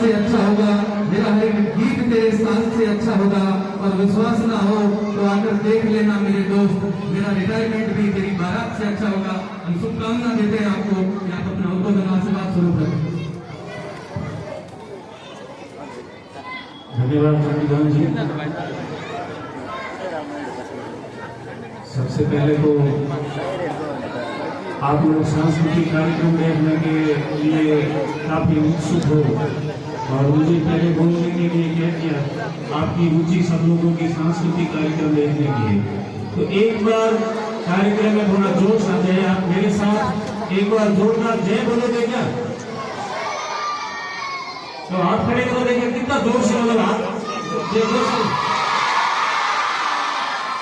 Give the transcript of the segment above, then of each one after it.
से अच्छा होगा, मेरा हर एक गीत तेरे साथ से अच्छा होगा। और विश्वास ना हो तो आकर देख लेना मेरे दोस्त, मेरा रिटायरमेंट भी तेरी बारात से अच्छा होगा। हम शुभकामना देते हैं आपको कि आप अपने उद्बोधन से बात शुरू करें। धन्यवाद चंद्रकांत जी। सबसे पहले तो आप लोग सांस्कृतिक कार्यक्रम देखने के लिए काफी उत्सुक हो और मुझे पहले बोलने के लिए कह दिया आपकी रुचि सब लोगों की सांस्कृतिक कार्यक्रम देखने की है। तो एक बार कार्यक्रम में थोड़ा जोश आ जाए, आप मेरे साथ एक बार जोरदार जय बोलोगे क्या? तो हाथ खड़े करो, देखिए कितना जोर से बोलो हाथ, जय जोर।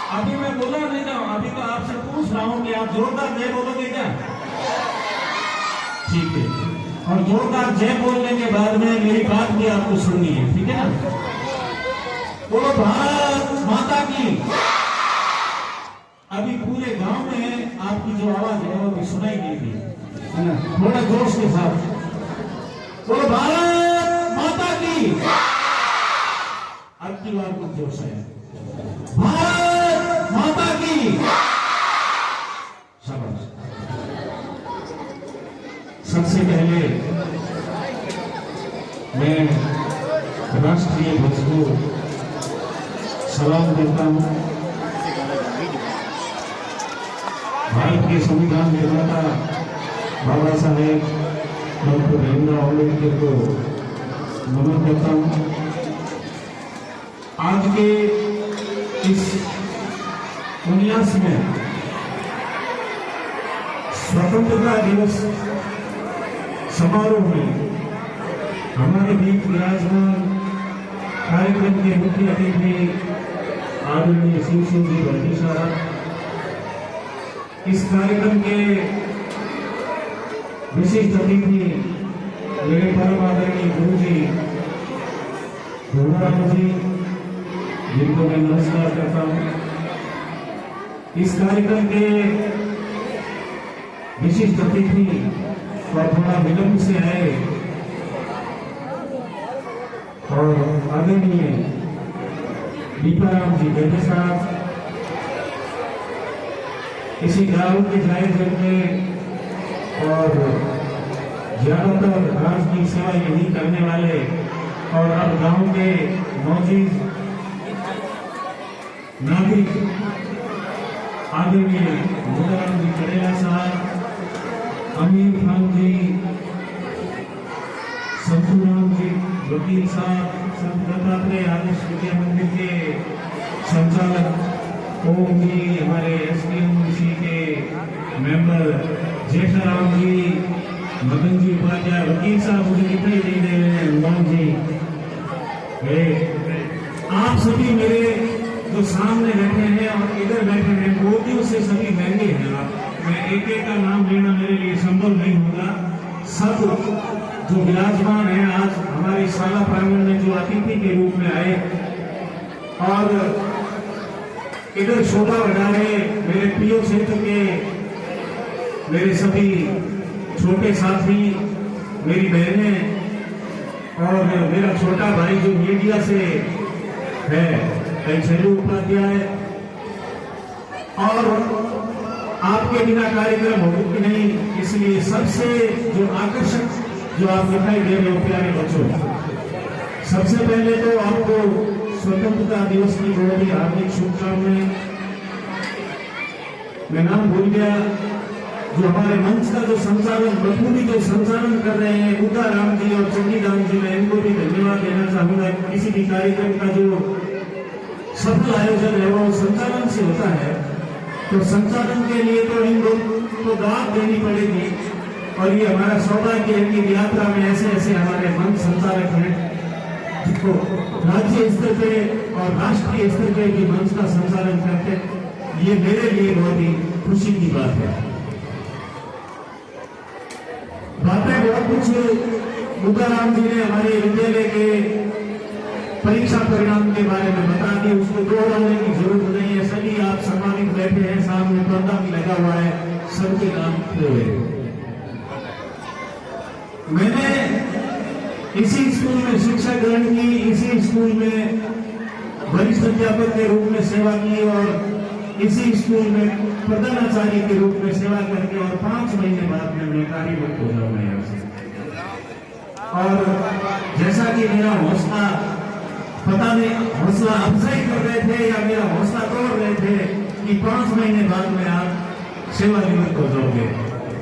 अभी मैं बोला नहीं था, अभी तो आपसे पूछ रहा हूं कि आप जोरदार जय बोलोगे क्या? ठीक है, और जोरदार जय बोलने के बाद में मेरी बात भी आपको सुननी है, ठीक है ना? बोलो भारत माता की। अभी पूरे गांव में आपकी जो आवाज है वो भी सुनाई नहीं दी, है ना? थोड़ा जोश के साथ बोलो भारत माता की। अब की बार कुछ जोश है, भारत माता की। शाबाश। सबसे पहले मैं राष्ट्रीय ध्वज को सलाम करता हूं। भारत के संविधान निर्माता बाबा साहेब डॉक्टर भीमराव अम्बेडकर को नमन करता हूं। आज के इस 19वें स्वतंत्रता दिवस समारोह में हमारे बीच विराजमान कार्यक्रम के मुख्य अतिथि आदरणीय शिव सिंह जी भट्टी साहब, इस कार्यक्रम के विशिष्ट अतिथि मेरे परम आदरणीय गुरु जी भूराम जी, जिनको मैं नमस्कार करता हूं। इस कार्यक्रम के विशिष्ट अतिथि और थोड़ा विलंब से आए और आदरणीय दीपाराम जी गढ़े साहब, इसी गांव के जायज में और ज्यादातर राज की सेवा यही करने वाले और अब गांव के मौजूद नागरिक आदरणीय मुदाराम जी करेला साहब, अमीर खान जी, संतूराम जी वकील साहब, संत दत्तात्रेय आदर्श विद्या मंदिर के संचालक ओम जी, हमारे एसडीएमसी के मेंबर जेठाराम जी, मदन जी उपाध्याय, वकील साहब मुझे दिखाई नहीं दे रहे हैं, मोहन जी, आप सभी मेरे जो सामने बैठे हैं और इधर बैठे हैं, मोदियों से सभी महंगे हैं। आप मैं एक एक का नाम लेना मेरे लिए संभव नहीं होगा। सब जो विराजमान है आज हमारी शाला प्रांगण में जो अतिथि के रूप में आए और इधर शोभा बढ़ा रहे मेरे प्रिय क्षेत्र के मेरे सभी छोटे साथी, मेरी बहनें और मेरा छोटा भाई जो मीडिया से है शैलू उपाध्याय, और आपके बिना कार्यक्रम हो कि नहीं, इसलिए सबसे जो आकर्षक जो आप दिखाई दे रहे हो प्यारे बच्चों, सबसे पहले तो आपको स्वतंत्रता दिवस की बहुत ही हार्दिक शुभकामनाएं। मैं नाम भूल गया, जो हमारे मंच का जो संचालन बखूबी जो संचालन कर रहे हैं उदाराम जी और चंडीराम जी, मैं इनको भी धन्यवाद देना चाहूंगा। किसी भी कार्यक्रम का जो सफल आयोजन है वो संचालन से होता है, तो संचालन के लिए तो इन लोगों को दाद देनी पड़ेगी और ये हमारा सौभाग्य है कि यात्रा में ऐसे ऐसे हमारे मंच संचालक हैं जिनको राज्य स्तर पे और राष्ट्रीय स्तर पे भी मंच का संचालन करते, ये मेरे लिए बहुत ही खुशी की बात है। बातें बहुत कुछ मुदाराम जी ने हमारे विद्यालय के परीक्षा परिणाम के बारे में बता दी, उसको दोहराने की जरूरत नहीं है। सभी आप सम्मानित बैठे हैं, सामने पर्दा भी लगा हुआ है, सबके नाम हुए। मैंने इसी स्कूल में शिक्षा ग्रहण की, इसी स्कूल में वरिष्ठ अध्यापक के रूप में सेवा की और इसी स्कूल में प्रधानाचार्य के रूप में सेवा करके और 5 महीने बाद में मैं कार्यमुक्त हो जाऊंगा यहाँ से। और जैसा कि मेरा हौसला, पता नहीं हौसला अफजाई कर रहे थे या मेरा हौसला तोड़ रहे थे कि 5 महीने बाद में आप सेवानिवृत्त हो जाओगे।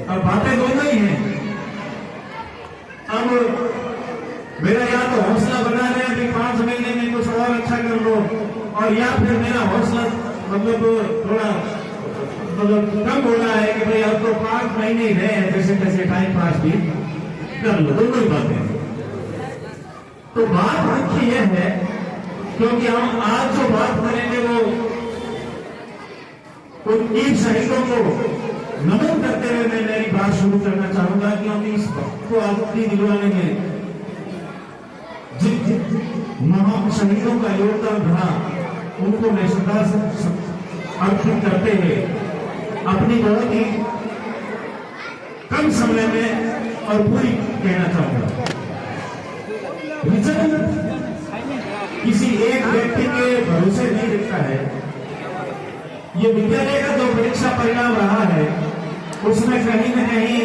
अब बातें दोनों ही हैं। अब मेरा या तो हौसला बना रहे हैं कि 5 महीने में कुछ और अच्छा कर लो, और या फिर मेरा हौसला थोड़ा कम हो रहा है कि भाई अब तो 5 महीने ही रहे हैं, जैसे तैसे टाइम पास भी कर लो। दोनों ही बातें। तो बात मुख्य यह है, क्योंकि हम आज जो बात करेंगे वो उन वीर शहीदों को नमन करते हुए मैं मेरी बात शुरू करना चाहूंगा, क्योंकि इस वक्त को आजादी दिलवाने में जिन महान शहीदों का योगदान रहा, उनको मैं श्रद्धांजलि अर्पित करते हुए अपनी बहुत ही कम समय में और पूरी कहना चाहूंगा। रिजल्ट किसी एक व्यक्ति के भरोसे नहीं दिखता है। ये विद्यालय का जो परीक्षा परिणाम रहा है, उसमें कहीं न कहीं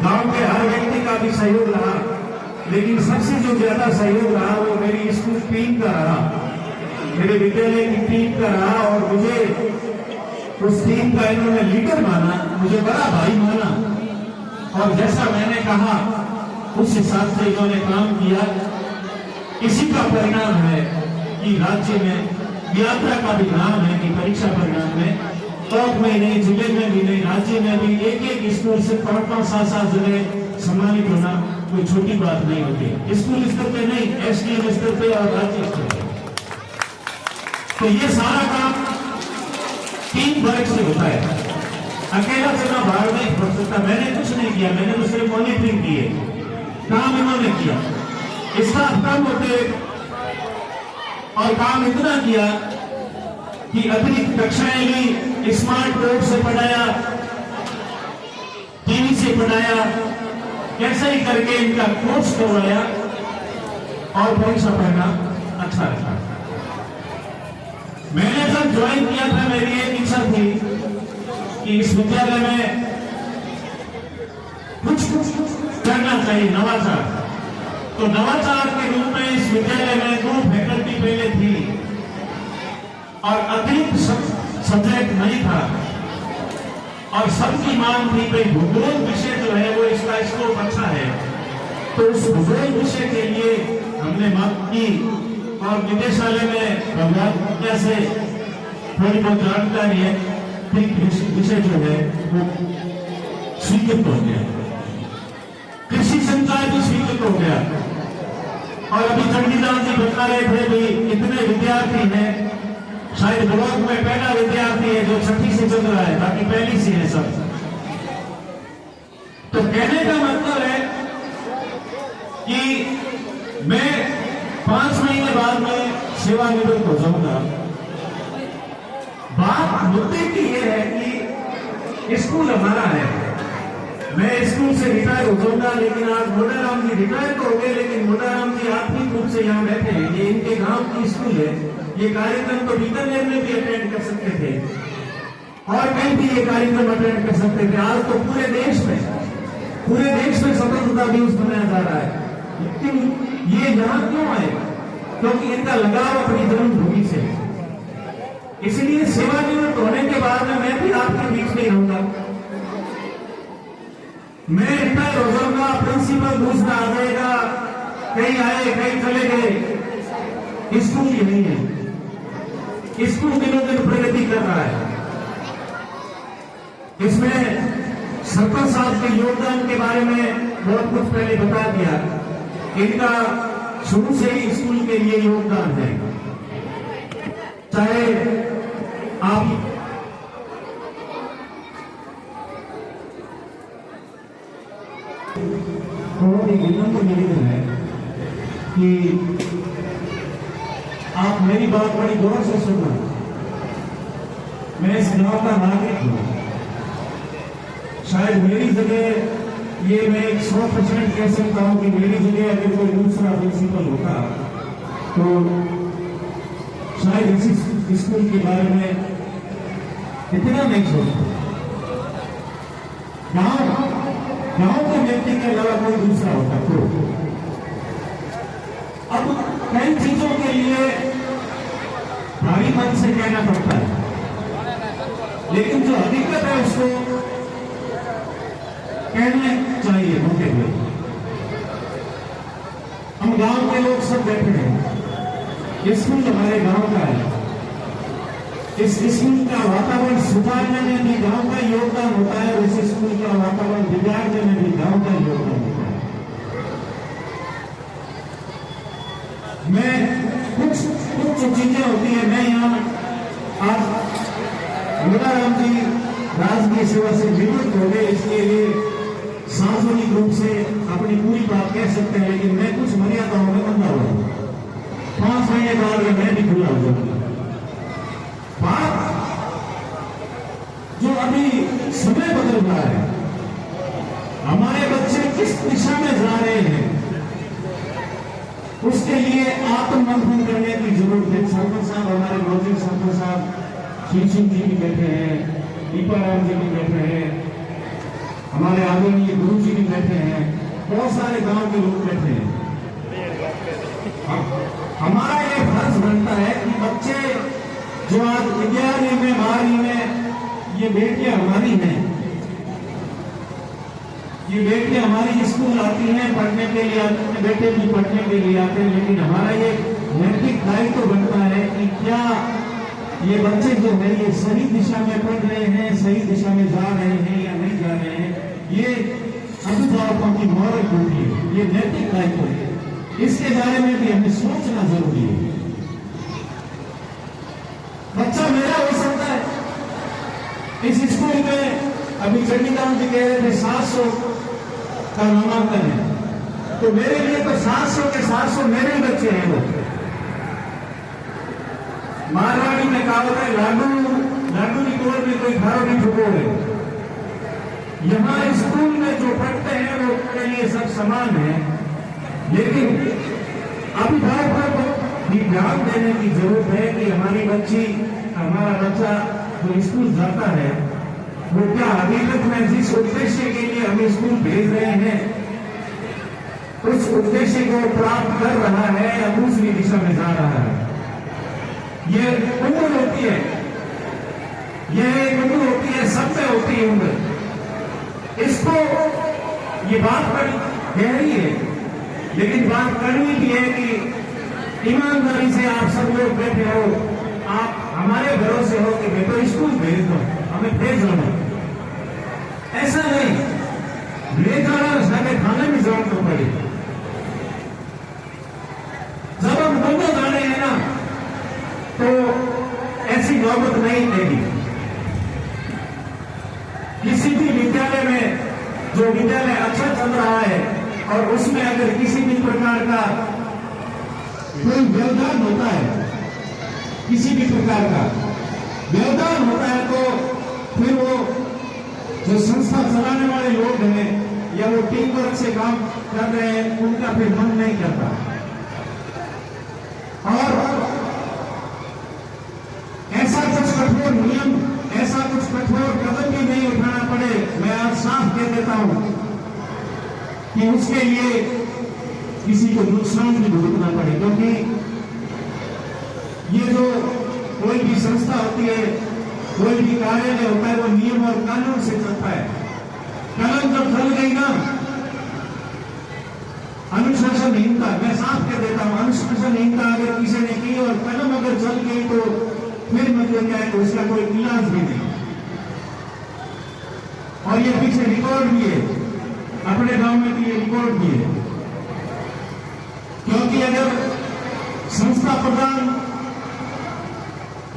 गांव के हर व्यक्ति का भी सहयोग रहा, लेकिन सबसे जो ज्यादा सहयोग रहा वो मेरी स्कूल टीम का रहा, मेरे विद्यालय की टीम का रहा। और मुझे उस टीम का इन्होंने लीडर माना, मुझे बड़ा भाई माना, और जैसा मैंने कहा उस हिसाब से इन्होंने काम किया। इसी का परिणाम है कि राज्य में यात्रा का भी नाम है कि परीक्षा परिणाम में टॉप में नहीं, जिले में भी नहीं, राज्य में भी एक स्कूल से 5-5, 7-7 जगह सम्मानित होना कोई छोटी बात नहीं होती। स्कूल स्तर पे नहीं, एसडीएम स्तर पे और राज्य स्तर पे। तो ये सारा काम टीम वर्क से होता है, अकेला से ना बाहर नहीं पड़ सकता। मैंने कुछ नहीं किया, मैंने तो सिर्फ मॉनिटरिंग की है, काम इन्होंने किया। स्टाफ कम होते और काम इतना किया कि अतिरिक्त कक्षाएं ली, स्मार्ट बोर्ड से पढ़ाया, टीवी से पढ़ाया, कैसे ही करके इनका कोर्स करवाया और परीक्षा पढ़ना अच्छा रखा। मैंने जब ज्वाइन किया था, मेरी एक इच्छा थी कि इस विद्यालय में कुछ करना चाहिए, नवाचार। तो नवाचार के रूप में इस विद्यालय में 2 फैकल्टी पहले थी और अतिरिक्त सब्जेक्ट नहीं था, और सबकी मांग थी कि भूगोल विषय जो है वो इसका स्कोप अच्छा है। तो उस भूगोल विषय के लिए हमने मांग की और निदेशालय में भगवान विद्या से थोड़ी बहुत जानकारी है, विषय जो है वो स्वीकृत हो गया। कृषि संचार भी स्वीकृत हो गया। और अभी चंडीदास जी बता रहे थे भी इतने विद्यार्थी हैं, शायद ब्लॉक में पहला विद्यार्थी है जो 6ठी से चल रहा है, बाकी पहली से है सब। तो कहने का मतलब है कि मैं 5 महीने बाद में सेवानिवृत्त हो जाऊंगा। बात मुद्दे की यह है कि स्कूल हमारा है, मैं स्कूल से रिटायर हो जाऊंगा। लेकिन आज मोडाराम जी रिटायर तो हो गए, लेकिन मोडाराम जी आत्मिक रूप से यहाँ बैठे हैं। ये इनके गांव की स्कूल है। ये कार्यक्रम तो बीकानेर में भी अटेंड कर सकते थे और कहीं भी ये कार्यक्रम अटेंड कर सकते थे। आज तो पूरे देश में स्वतंत्रता दिवस मनाया जा रहा है, लेकिन ये यहाँ क्यों आए? क्योंकि इनका लगाव अपनी जन्मभूमि से। इसलिए सेवानिवृत्त होने के बाद में मैं भी आपके बीच में रहूंगा। मैं रिटायर हो जाऊंगा, प्रिंसिपल दूसरा आ जाएगा, कहीं आए कहीं चले गए। स्कूल ही नहीं है, स्कूल दिनों दिन प्रगति कर रहा है। इसमें सरपंच साहब के योगदान के बारे में बहुत कुछ पहले बता दिया। इनका शुरू से ही स्कूल के लिए योगदान है, चाहे आप बहुत ही विनम्र निवेदन है कि आप मेरी बात बड़ी गौर से सुनना। मैं इस गांव का नागरिक हूं। शायद मेरी जगह ये मैं 100% कह सकता हूं कि मेरी जगह अगर कोई दूसरा प्रिंसिपल होता तो शायद इसी स्कूल के बारे में इतना नहीं सोचता। गांव के व्यक्ति के अलावा कोई दूसरा होता तो अब कई चीजों के लिए भारी मन से कहना पड़ता है, लेकिन जो हकीकत है उसको कहना चाहिए होते हुए। हम गांव के लोग सब बैठे हैं, स्कूल हमारे गांव का है, इस स्कूल का वातावरण सुधारने में भी गांव का योगदान होता है और इस स्कूल का वातावरण बिगाड़ने में भी गांव का योगदान होता है। मैं कुछ चीजें होती है, मैं यहाँ आज मुराराम जी राजकीय सेवा से निवृत्त हो गए, इसके लिए सार्वजनिक रूप से अपनी पूरी बात कह सकते हैं, लेकिन मैं कुछ मर्यादाओं में बंधा हुआ हूं। 5 महीने बाद में मैं भी खुला हो जाऊंगा। बात जो अभी समय बदल रहा है, हमारे बच्चे किस दिशा में जा रहे हैं, उसके लिए आत्ममंथन करने की जरूरत है। सरपंच साहब, हमारे मौजूद सरपंच साहब सिंह जी भी बैठे हैं, दीपाराम जी भी बैठे हैं, हमारे आदरणीय गुरु जी भी बैठे हैं, बहुत सारे गांव के लोग बैठे हैं। हमारा ये फर्ज बनता है कि बच्चे जो आज 11वीं में 12वीं में, ये बेटियां हमारी हैं, ये बेटियां हमारी स्कूल आती हैं पढ़ने के लिए, आती हैं, बेटे भी पढ़ने के लिए आते हैं, लेकिन हमारा ये नैतिक दायित्व तो बनता है कि क्या ये बच्चे जो है ये सही दिशा में पढ़ रहे हैं, सही दिशा में जा रहे हैं या नहीं जा रहे हैं। ये अभिभावकों की मौलिक ड्यूटी है, ये नैतिक दायित्व है, इसके बारे में भी हमें सोचना जरूरी है। बच्चा मेरा हो सकता है, इस स्कूल में अभी चंडीगढ़ जी कह रहे थे 700 का नामांकन है, तो मेरे लिए तो 700 के 700 मेरे ही बच्चे हैं। वो मारवाड़ी में कहावत है, लाडू की तोड़ में कोई घरों की ठुकोर है। यहाँ स्कूल में जो पढ़ते हैं वो उनके लिए सब समान है, लेकिन अभिभावकों को भी ध्यान देने की जरूरत है कि हमारी बच्ची, हमारा बच्चा जो स्कूल जाता है वो क्या हकीकत में जिस उद्देश्य के लिए हम स्कूल भेज रहे हैं उस उद्देश्य को प्राप्त कर रहा है या दूसरी दिशा में जा रहा है। ये उम्र होती है, यह एक उम्र होती है, सब में होती है उम्र। इसको ये बात बड़ी गहरी है, लेकिन बात कड़वी भी है कि ईमानदारी से आप सब लोग बैठे हो, आप हमारे भरोसे हो कि मैं तो स्कूल भेज दो, हमें भेज दो। ऐसा नहीं, ले जाना सारे खाने में जरूरत तो पड़ी। जब हम दोनों जाने हैं ना तो ऐसी नौबत नहीं देगी। किसी भी विद्यालय में जो विद्यालय अच्छा चल रहा है और उसमें अगर किसी भी प्रकार का कोई व्यवधान होता है, किसी भी प्रकार का व्यवधान होता है, तो फिर वो जो संस्था चलाने वाले लोग हैं या वो टीम वर्क से काम कर रहे हैं, उनका फिर मन नहीं करता। और ऐसा कुछ कठोर नियम, ऐसा कुछ कठोर कदम भी नहीं उठाना पड़े, मैं आज साफ कह देता हूं कि उसके लिए किसी को नुकसान भी भुगतना पड़े, क्योंकि ये जो कोई भी संस्था होती है, कोई भी कार्यालय होता है, वो नियम और कानून से चलता है। कलम जब चल गई ना, अनुशासनहीनता, मैं साफ कह देता हूं, अनुशासनहीनता अगर किसी ने की और कलम अगर चल गई तो फिर मतलब क्या है, तो उसका कोई इलाज भी नहीं। और ये पीछे रिकॉर्ड भी है, अपने गांव में भी ये रिकॉर्ड भी है, क्योंकि अगर संस्था प्रधान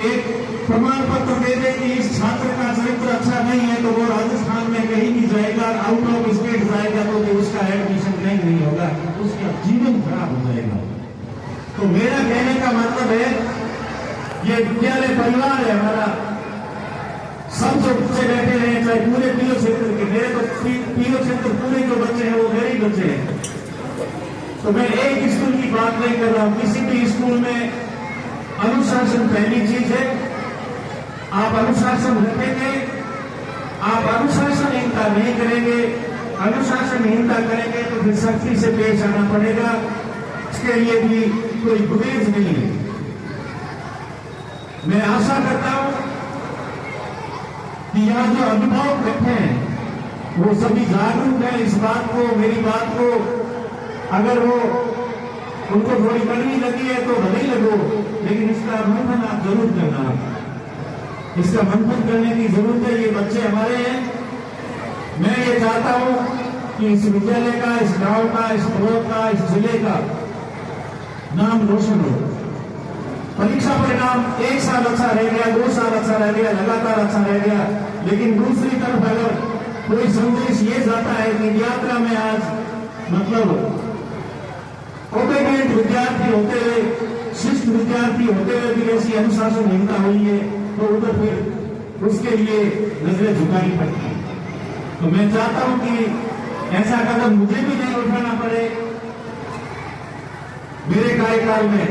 एक प्रमाण पत्र दे दे कि इस छात्र का चरित्र अच्छा नहीं है, तो वो राजस्थान में कहीं भी जाएगा, आउट ऑफ स्टेट जाएगा, तो उसका एडमिशन नहीं होगा, उसका जीवन खराब हो जाएगा। तो मेरा कहने का मतलब है, ये विद्यालय परिवार है हमारा, सब जो बच्चे बैठे हैं, चाहे पूरे पीओ क्षेत्र के, मेरे तो पीओ क्षेत्र पूरे जो बच्चे हैं वो मेरे ही बच्चे हैं। तो मैं एक स्कूल की बात नहीं कर रहा हूं, किसी भी स्कूल में अनुशासन पहली चीज है। आप अनुशासन रखेंगे, आप अनुशासनहीनता नहीं करेंगे। अनुशासनहीनता करेंगे तो फिर सख्ती से पेश आना पड़ेगा, इसके लिए भी कोई गुरेज नहीं है। मैं आशा करता हूं कि यहां जो अभिभावक बैठे हैं वो सभी जागरूक हैं इस बात को, मेरी बात को। अगर वो उनको थोड़ी कड़वी लगी है तो भले ही लगो, लेकिन इसका मंथन आप जरूर करना। इसका मंथन करने की जरूरत है। ये बच्चे हमारे हैं। मैं ये चाहता हूं कि इस विद्यालय का, इस गांव का, इस ब्लॉक का, इस जिले का नाम रोशन हो। परीक्षा परिणाम एक साल अच्छा रह गया, 2 साल अच्छा रह गया, लगातार अच्छा रह गया, लेकिन दूसरी तरफ अगर कोई संदेश ये जाता है कि यात्रा में आज मतलब ओबेडिएंट विद्यार्थी होते हुए, शिष्ट विद्यार्थी होते हुए भी ऐसी अनुशासनहीनता हुई है, तो उधर फिर उसके लिए नजरें झुकानी पड़ती है। तो मैं चाहता हूं कि ऐसा कदम मुझे भी नहीं उठाना पड़े मेरे कार्यकाल में,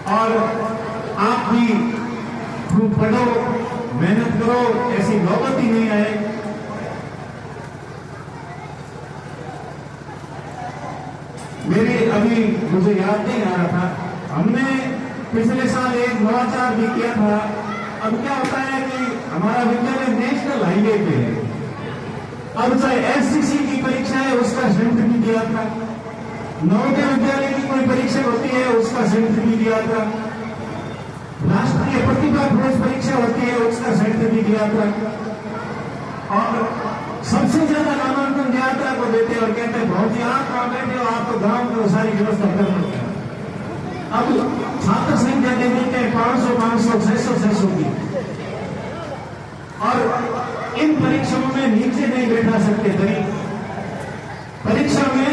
और आप भी खूब पढ़ो, मेहनत करो, ऐसी नौबत ही नहीं आए। मेरे अभी मुझे याद नहीं आ रहा था, हमने पिछले साल एक नवाचार भी किया था। अब क्या होता है कि हमारा विद्यालय नेशनल हाईवे पे है। अब चाहे एससीसी की परीक्षा है उसका सेंटर भी दिया था, नवोदय विद्यालय की कोई परीक्षा होती है उसका सेंटर भी दिया था, राष्ट्रीय प्रतिभा खोज परीक्षा होती है उसका सेंटर भी दिया था, और सबसे ज्यादा नामांकन यात्रा को देते हैं और कहते हैं बहुत जी आप कहां बैठे हो, आप तो गांव में सारी व्यवस्था कर सकते हैं। अब छात्र संख्या दे देते हैं 500, 500, 600, 600 की, और इन परीक्षाओं में नीचे नहीं बैठा सकते। गरीब परीक्षा में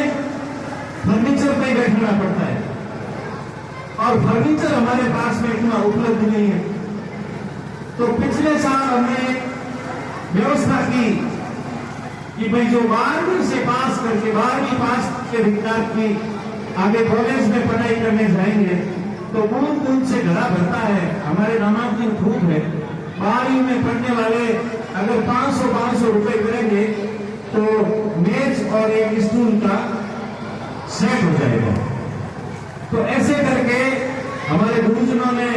फर्नीचर पे बैठना पड़ता है, और फर्नीचर हमारे पास में इतना उपलब्ध नहीं है। तो पिछले साल हमने व्यवस्था की कि भाई जो 12वीं से पास करके 12वीं पास के विद्यार्थी आगे कॉलेज में पढ़ाई करने जाएंगे तो बूंद बूंद से घड़ा भरता है, हमारे नामांकन खूब है। 12वीं में पढ़ने वाले अगर 500 रुपए करेंगे तो मेज और एक स्टूल का सेट हो जाएगा। तो ऐसे करके हमारे गुरुजनों ने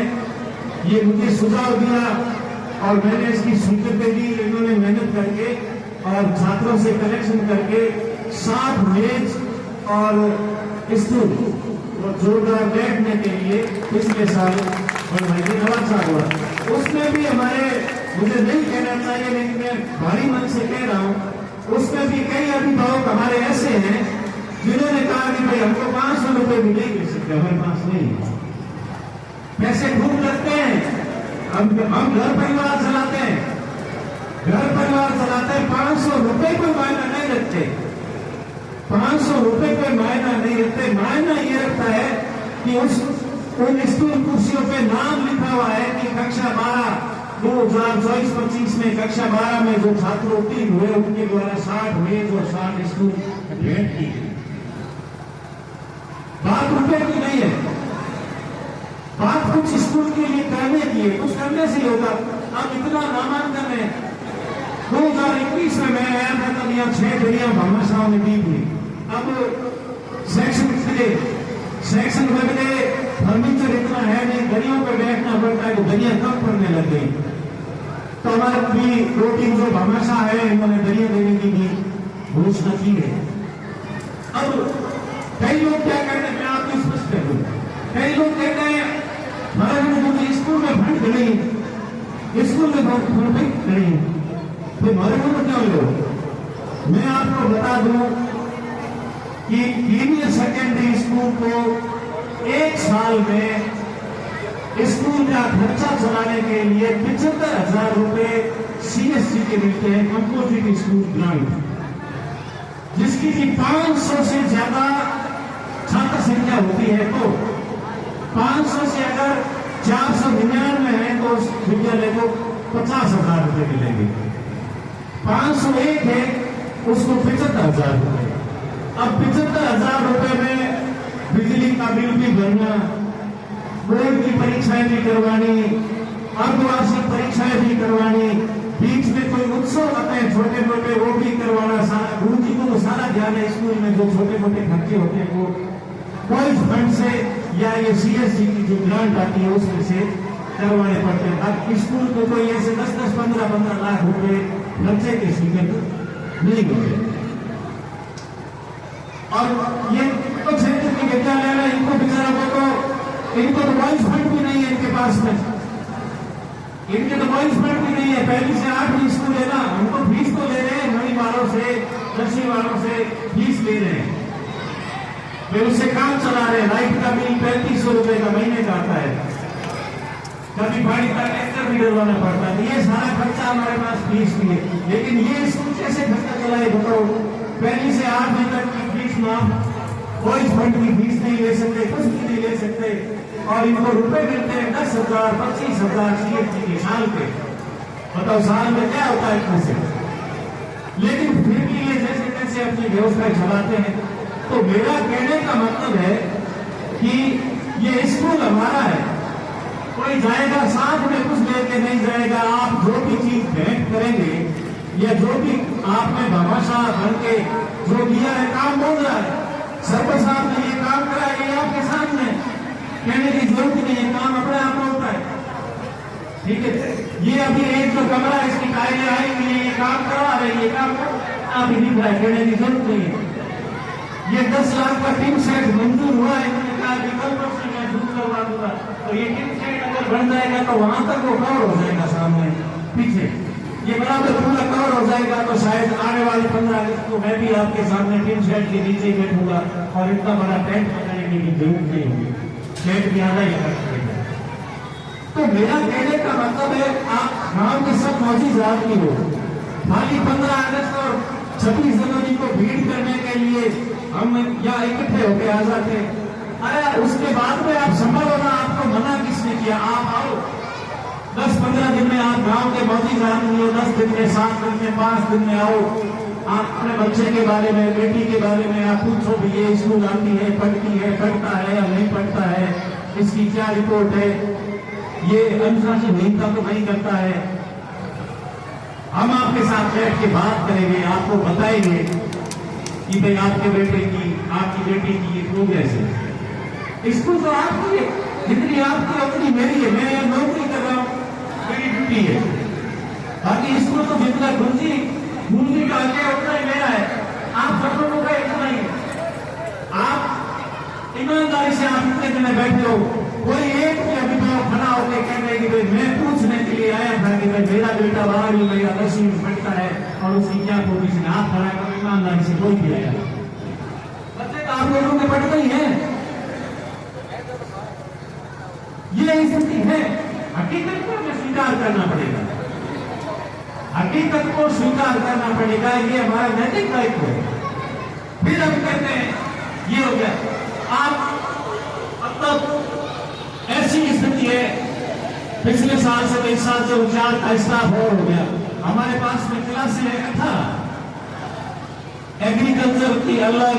ये मुझे सुझाव दिया और मैंने इसकी स्वीकृति दी। इन्होंने मेहनत करके और छात्रों से कलेक्शन करके 60 मेज और स्टूल और जोरदार बैठने के लिए पिछले साल नवाचार हुआ। उसमें भी हमारे, मुझे नहीं कहना चाहिए लेकिन मैं भारी मन से कह रहा हूं, उसमें भी कई अभिभावक हमारे ऐसे हैं जिन्होंने कहा कि भाई हमको 500 रुपए भी नहीं दे सकते, हमारे पास नहीं है, पैसे खूब लगते हैं, हम घर परिवार चलाते हैं, घर परिवार चलाते हैं, 500 रुपए कोई मायना नहीं रखते, 500 रुपए कोई मायना नहीं रखते। मायना ये रखता है कि उन स्कूल कुर्सियों पे नाम लिखा हुआ है कि कक्षा 12 2024-25 में कक्षा 12 में जो छात्र उत्तीर्ण हुए उनके द्वारा 60 मेज और 60 स्टूल भेंट की। बात रुपए की नहीं है, बात कुछ स्कूल के लिए करने की है, कुछ करने से ही होगा। अब इतना नामांकन है, 2021 में मैं आया था तब यहाँ 6 दरिया भामाशाह में दी थी। अब सेक्शन बढ़ गए, फर्नीचर इतना है नहीं, दरियों पर बैठना पड़ता है, तो दरिया कम पड़ने लग गई। तो हमारे भी 2-3 जो भामाशाह है इन्होंने दरिया देने की भी घोषणा की है। अब कई लोग क्या कहते हैं, मैं आपको स्पष्ट कर दूं, कई लोग कहते हैं महाराज मुझे स्कूल में फंड नहीं, स्कूल में फंड नहीं, तो महाराज क्यों लो? मैं आपको बता दूं कि सीनियर सेकेंडरी स्कूल को एक साल में स्कूल का खर्चा चलाने के लिए 75,000 रुपए सीएससी के मिलते हैं, कंपोजिट स्कूल ग्रांट, जिसकी कि 500 से ज्यादा छात्र संख्या होती है। तो 500 से अगर 499 है तो उस विद्यालय को 50,000 रुपए मिलेंगे। 501 है उसको 75,000 रुपए। अब 75,000 रुपए में बिजली का बिल भी भरना, बोर्ड की परीक्षाएं भी करवानी, अर्धवार्षिक परीक्षाएं भी करवानी, बीच में कोई उत्सव आते हैं छोटे मोटे वो भी करवाना। सारा गुरु जी को तो सारा ध्यान है स्कूल में जो छोटे मोटे खर्चे होते हैं वो कोई फंड से या ये सीएसजी की जो ग्रांट आती है उसमें से करवाने पड़ते हैं। अब स्कूल को कोई ऐसे 10-10, 15-15 लाख रुपए खर्चे के स्वीकृत नहीं होते। और ये तो क्षेत्र की विद्यालय है, इनको बेचारा को इनको तो बॉयज फंड भी नहीं है इनके पास में, इनके तो बॉयज फंड भी नहीं है। 1 से 8 स्कूल है ना, उनको फीस तो ले रहे हैं, मणि वालों से, दर्शी वालों से फीस ले रहे हैं, फिर उससे काम चला रहे हैं। लाइट का बिल 3500 रुपए का महीने का आता है, कभी पानी का टैंकर भी डलवाना पड़ता है। ये सारा खर्चा हमारे पास फीस भी है, लेकिन ये स्कूल कैसे खर्चा चलाए बताओ। 1 से 8 तक की फीस माफ, बॉयज फंड की फीस नहीं ले सकते, कुछ भी नहीं ले सकते, और इनको रुपए मिलते हैं 10,000, 25,000 सीएसजी के साल पे। बताओ साल में क्या होता है इतने से, लेकिन फिर भी ये जैसे तैसे अपनी व्यवस्था चलाते हैं। तो मेरा कहने का मतलब है कि ये स्कूल हमारा है, कोई जाएगा साथ में कुछ लेके नहीं जाएगा। आप जो भी चीज भेंट करेंगे या जो भी आपने भामाशाह बन के जो किया है, काम बोल रहा है, सरपंच साहब ने ये काम करा, ये आपके सामने कहने की जरूरत नहीं है, काम अपने आप होता है। ठीक है, ये अभी एक जो कमरा है इसकी कायदे आएंगे, ये काम करवा रहे, ये काम आप ही दिख रहा है, कहने की जरूरत नहीं है। ये 10 लाख का टीम सेट मंजूर हुआ है, इन्होंने कहा कि कल परसों मैं शुरू करवा दूंगा। तो ये टीम सेट अगर बन जाएगा तो वहां तक वो कवर हो जाएगा, सामने पीछे ये बराबर पूरा कवर हो जाएगा। तो शायद आने वाले 15 अगस्त को मैं भी आपके सामने टीम सेट के नीचे ही बैठूंगा और इतना बड़ा टेंट बनाने की जरूरत नहीं होगी, टेंट भी आधा ही खर्च करेगा। तो मेरा कहने का मतलब है आप गांव के सब मौजूद आदमी हो, खाली 15 अगस्त और 26 जनवरी को भीड़ करने के लिए हम यहाँ इकट्ठे होके आ जाते। अरे उसके बाद में आप संभल होना, आपको मना किसने किया? आप आओ 10-15 दिन में, आप गांव के मौजूद आदमी हो, 10 दिन में, 7 दिन में, 5 दिन में आओ। आप अपने बच्चे के बारे में, बेटी के बारे में आप पूछो भी ये स्कूल आती है, पढ़ती है, पढ़ता है या नहीं पढ़ता है, इसकी क्या रिपोर्ट है, ये अनुशासनहीनता तो नहीं करता है। हम आपके साथ बैठ के बात करेंगे, आपको बताएंगे कि भाई आपके बेटे की, आपकी बेटी की ये प्रोग्रेस है। स्कूल तो आपकी है, जितनी आपकी उतनी मेरी है। मैं यहाँ नौकरी कर रहा हूँ, मेरी ड्यूटी है, बाकी स्कूल तो जितना गुंजी का आगे उतना ही मेरा है। आप सब लोगों का इतना ही है। आप ईमानदारी से आप इतने दिन बैठे हो, कोई एक भी अभिभावक खड़ा होकर कहने की भाई मैं पूछने के लिए आया था कि भाई मेरा बेटा 12वीं में या 10वीं में पढ़ता है और उसकी क्या पोजीशन है, आप खड़ा करो ईमानदारी से, कोई भी आया। बच्चे तो आप लोगों के पढ़ते ही हैं, ये स्थिति है। हकीकत को हमें स्वीकार करना पड़ेगा, हकीकत को स्वीकार करना पड़ेगा, ये हमारा नैतिक दायित्व है। फिर हम कहते हैं ये हो गया। आप अब तक ऐसी स्थिति है, पिछले साल से 1 साल से 4 का स्टाफ और हो गया। हमारे पास में क्लासें था, एग्रीकल्चर की अलग,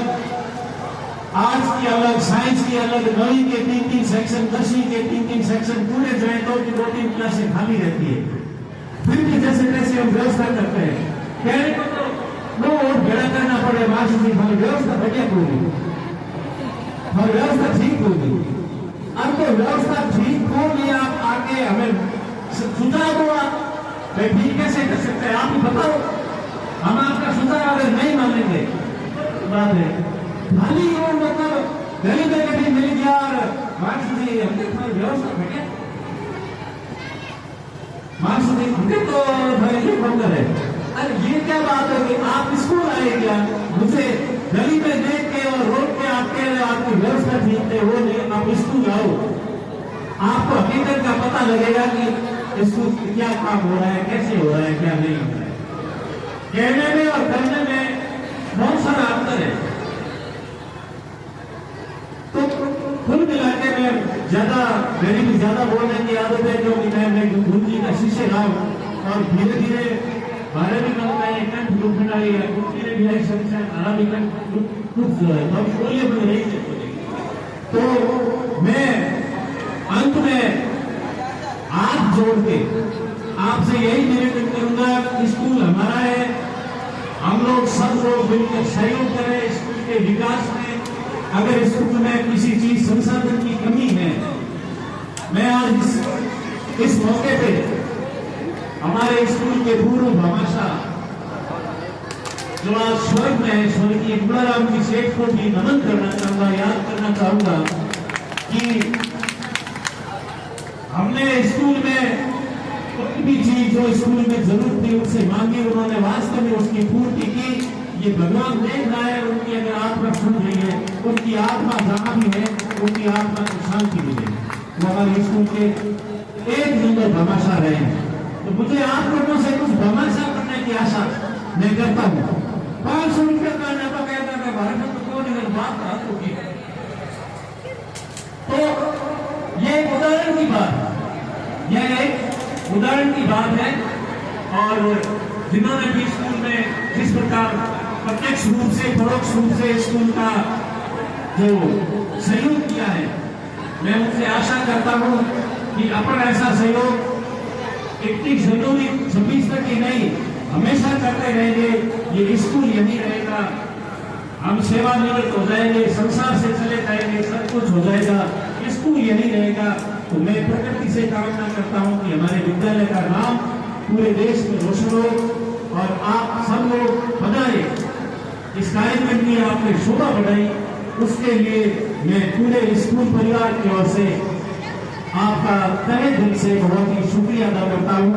आर्ट्स की अलग, साइंस की अलग, 9वीं के 3-3 सेक्शन, 10वीं के 3-3 सेक्शन, पूरे जो है 2-3 क्लासें खाली रहती है। फिर भी जैसे तैसे हम व्यवस्था करते हैं। कहने को तो नो वोट भेड़ा करना पड़े, मास्टर जी हमारी व्यवस्था बढ़िया होगी, हमारी व्यवस्था ठीक होगी। अब तो व्यवस्था ठीक होगी, आप आके हमें सुझाव दो, भाई ठीक कैसे कर सकते हैं आप ही बताओ। हम आपका सुझाव अगर नहीं मानेंगे बात है खाली वो मतलब गली में कभी मिल गया और मास्टर जी हमने तुम्हारी व्यवस्था बढ़िया, मास्टर जी हमने तो भाई ये बंदर है। अरे ये क्या बात है कि आप स्कूल आए क्या, मुझे गली में देख के और रोड पे आके आपकी व्यवस्था ठीक है, वो नहीं, आप स्कूल आओ, आपको हकीकत का पता लगेगा कि स्कूल क्या काम हो रहा है, कैसे हो रहा है, क्या नहीं हो रहा है। कहने में और करने में बहुत सारा अंतर है। तो कुल मिलाके में ज्यादा मेरी भी ज्यादा बोलने की आदत है, क्योंकि मैं गुरु जी का शिष्य रहा हूं। और धीरे धीरे 12वीं में कंठ लुट आई है, कुर्ती ने भी आई संख्या 12वीं कंठ लुट जो है, तो अब बोलिए बन रही है। तो मैं अंत में हाथ जोड़ के आपसे यही निवेदन करूंगा, स्कूल हमारा है, हम लोग सब लोग मिलकर सहयोग करें स्कूल के विकास में। अगर स्कूल में किसी चीज संसाधन की कमी है, मैं आज इस मौके पे हमारे स्कूल के पूर्व भामाशाह जो आज स्वर्ग में है, स्वर्गीय गुड़ाराम जी सेठ को भी नमन करना चाहूंगा, याद करना चाहूंगा कि हमने स्कूल में कोई भी चीज जो स्कूल में जरूरत थी उससे मांगी, उन्होंने वास्तव में उसकी पूर्ति की। ये भगवान देख रहा है, उनकी अगर आत्मा सुन रही है, उनकी आत्मा जहां भी है उनकी आत्मा को शांति मिलेगी। वो हमारे स्कूल के एक नंबर भामाशाह रहे हैं। तो मुझे आप लोगों से कुछ भामाशाह करने की आशा मैं करता हूँ। 500 रुपये का नेता कहता है भारत में तो कौन अगर बात कहा तो ये एक उदाहरण की बात, यह एक उदाहरण की बात है। और जिन्होंने भी स्कूल में जिस प्रकार प्रत्यक्ष रूप से परोक्ष रूप से स्कूल का जो सहयोग किया है, मैं उनसे आशा करता हूं कि अपन ऐसा सहयोग 21 जनवरी 26 तक ही नहीं, हमेशा करते रहेंगे। ये स्कूल यही रहेगा, हम सेवानिवृत्त हो जाएंगे, संसार से चले जाएंगे, सब कुछ हो जाएगा, स्कूल यही रहेगा। तो मैं प्रकृति से कामना करता हूं कि हमारे विद्यालय का नाम पूरे देश में रोशन हो और आप सब लोग बनाए, इस कार्यक्रम की आपने शोभा बढ़ाई, उसके लिए मैं पूरे स्कूल परिवार की ओर से आपका तहे दिल से बहुत ही शुक्रिया अदा करता हूं।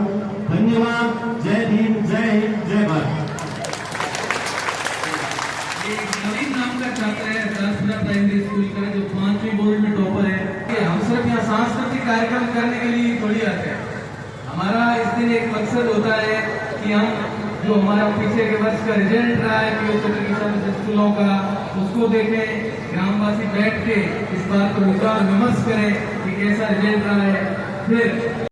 धन्यवाद। जय भीम, जय हिंद, जय भारत। नवीन नाम का छात्र है राजपुरा प्राइमरी स्कूल का, जो 5वीं बोर्ड में टॉपर है। हम सिर्फ यहाँ सांस्कृतिक कार्यक्रम करने के लिए थोड़ी आते हैं। हमारा इस दिन एक मकसद होता है कि हम जो हमारा पीछे के वर्ष का रिजल्ट रहा है पीएचडी स्कूलों का, उसको देखें, ग्रामवासी बैठ के इस बात पर विचार विमर्श करें कि कैसा रिजल्ट रहा है। फिर